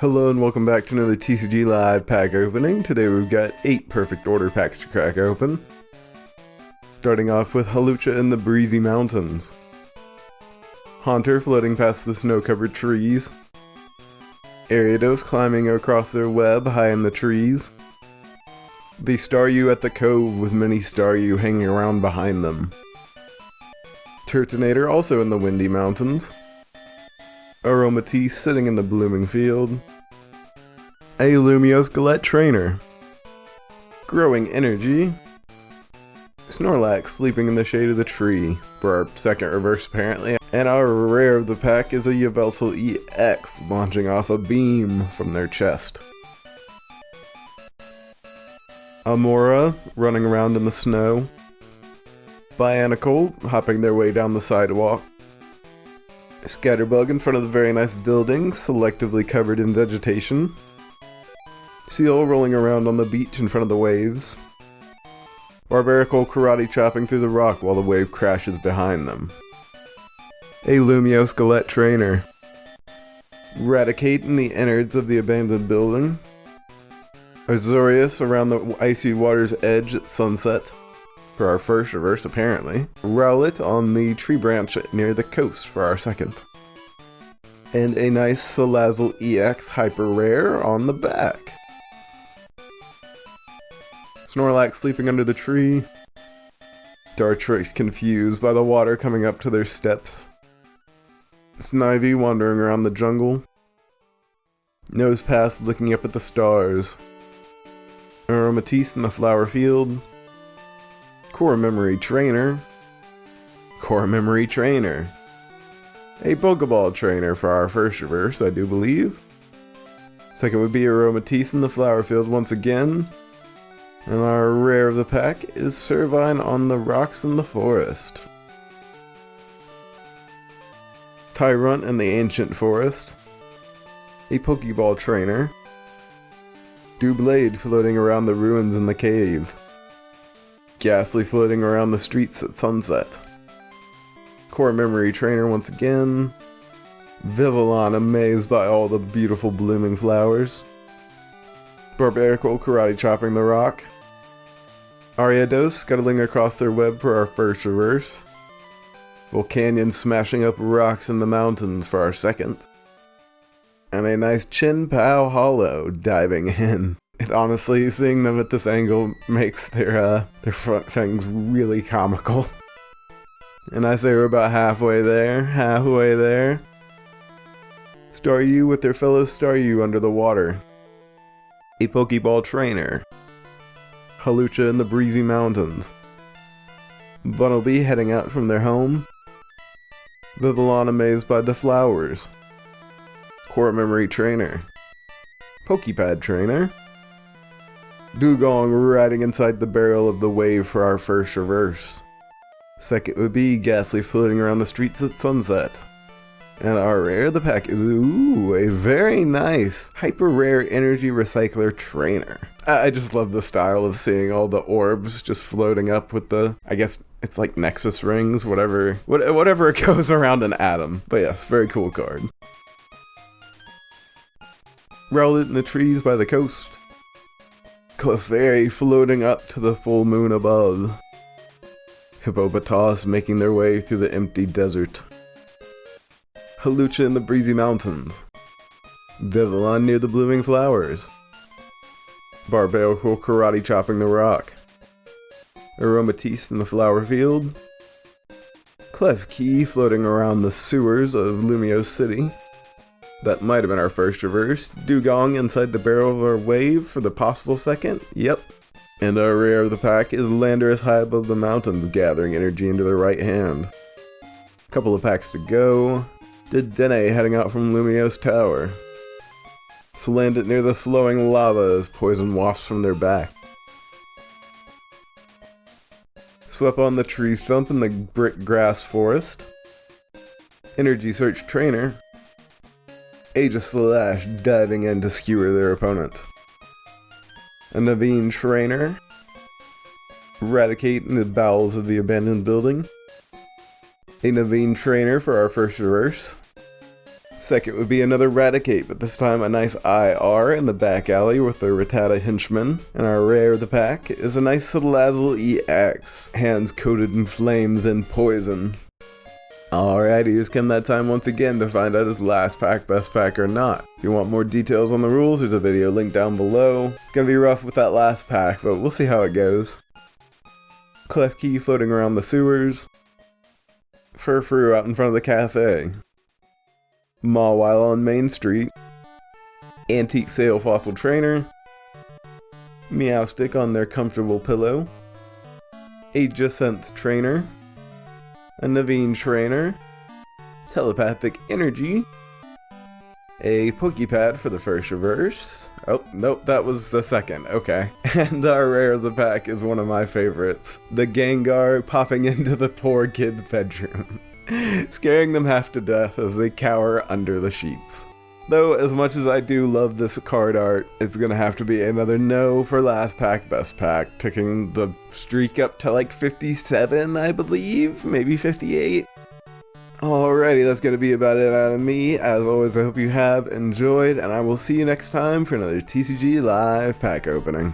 Hello and welcome back to another TCG Live pack opening. Today we've got 8 perfect order packs to crack open. Starting off with Hawlucha in the Breezy Mountains. Haunter floating past the snow-covered trees. Ariados climbing across their web high in the trees. The Staryu at the cove with many Staryu hanging around behind them. Turtonator also in the Windy Mountains. Aromatisse sitting in the blooming field. A Lumiose Galette Trainer. Growing Energy. Snorlax sleeping in the shade of the tree for our second reverse apparently. And our rare of the pack is a Yveltal EX launching off a beam from their chest. Amora running around in the snow. Bionicle hopping their way down the sidewalk. Scatterbug in front of the very nice building, selectively covered in vegetation. Seal rolling around on the beach in front of the waves. Barbarical karate chopping through the rock while the wave crashes behind them. A Lumiose Galette Trainer. Raticate in the innards of the abandoned building. Azorius around the icy water's edge at sunset. For our first reverse apparently. Rowlet on the tree branch near the coast for our second. And a nice Salazzle EX Hyper Rare on the back. Snorlax sleeping under the tree. Dartrix confused by the water coming up to their steps. Snivy wandering around the jungle. Nosepass looking up at the stars. Aromatisse in the flower field. Core Memory Trainer. Core Memory Trainer. A Pokeball Trainer for our first reverse, I do believe. Second would be Aromatisse in the flower field once again. And our rare of the pack is Servine on the rocks in the forest. Tyrunt in the ancient forest. A Pokeball Trainer. Doublade floating around the ruins in the cave. Ghastly floating around the streets at sunset. Core Memory Trainer once again. Vivillon amazed by all the beautiful blooming flowers. Barbarical karate chopping the rock. Ariados scuttling across their web for our first reverse. Volcanion smashing up rocks in the mountains for our second. And a nice Chin-Pao Hollow diving in. And honestly, seeing them at this angle makes their front fangs really comical. And I say we're about halfway there. Staryu with their fellow Staryu under the water. A Pokeball Trainer. Hawlucha in the Breezy Mountains. Bunnelby heading out from their home. Vivillon amazed by the flowers. Core Memory Trainer. Pokepad Trainer. Dugong riding inside the barrel of the wave for our first reverse. Second would be Ghastly floating around the streets at sunset. And our rare of the pack is, a very nice Hyper Rare Energy Recycler Trainer. I just love the style of seeing all the orbs just floating up with the, I guess it's like Nexus rings, whatever it goes around an atom. But yes, very cool card. Rowlet in the trees by the coast. Clefairy floating up to the full moon above. Hippopotas making their way through the empty desert. Hawlucha in the Breezy Mountains. Vivillon near the blooming flowers. Barbarical karate chopping the rock. Aromatisse in the flower field. Klefki floating around the sewers of Lumiose City. That might have been our first reverse. Dugong inside the barrel of our wave for the possible second. Yep. And our rare of the pack is Landorus high above the mountains, gathering energy into their right hand. Couple of packs to go. Dedenne heading out from Lumiose Tower. Salandit near the flowing lava as poison wafts from their back. Swept on the tree stump in the brick grass forest. Energy Search Trainer. Aegislash diving in to skewer their opponent. A Naveen Trainer. Raticate in the bowels of the abandoned building. A Naveen Trainer for our first reverse. Second would be another Raticate, but this time a nice IR in the back alley with the Rattata Henchman. And our rare of the pack is a nice Salazzle EX, hands coated in flames and poison. Alrighty, it's come that time once again to find out is last pack best pack or not. If you want more details on the rules, there's a video linked down below. It's gonna be rough with that last pack, but we'll see how it goes. Klefki floating around the sewers. Furfrou out in front of the cafe. Mawile on Main Street. Antique Sale Fossil Trainer. Meowstic on their comfortable pillow. A Jacinth Trainer. A Naveen Trainer. Telepathic Energy. A Pokepad for the first reverse. Oh, nope, that was the second. Okay. And our rare of the pack is one of my favorites. The Gengar popping into the poor kid's bedroom. Scaring them half to death as they cower under the sheets. Though, as much as I do love this card art, it's gonna have to be another no for last pack best pack, ticking the streak up to like 57, I believe? Maybe 58? Alrighty, that's gonna be about it out of me. As always, I hope you have enjoyed, and I will see you next time for another TCG Live pack opening.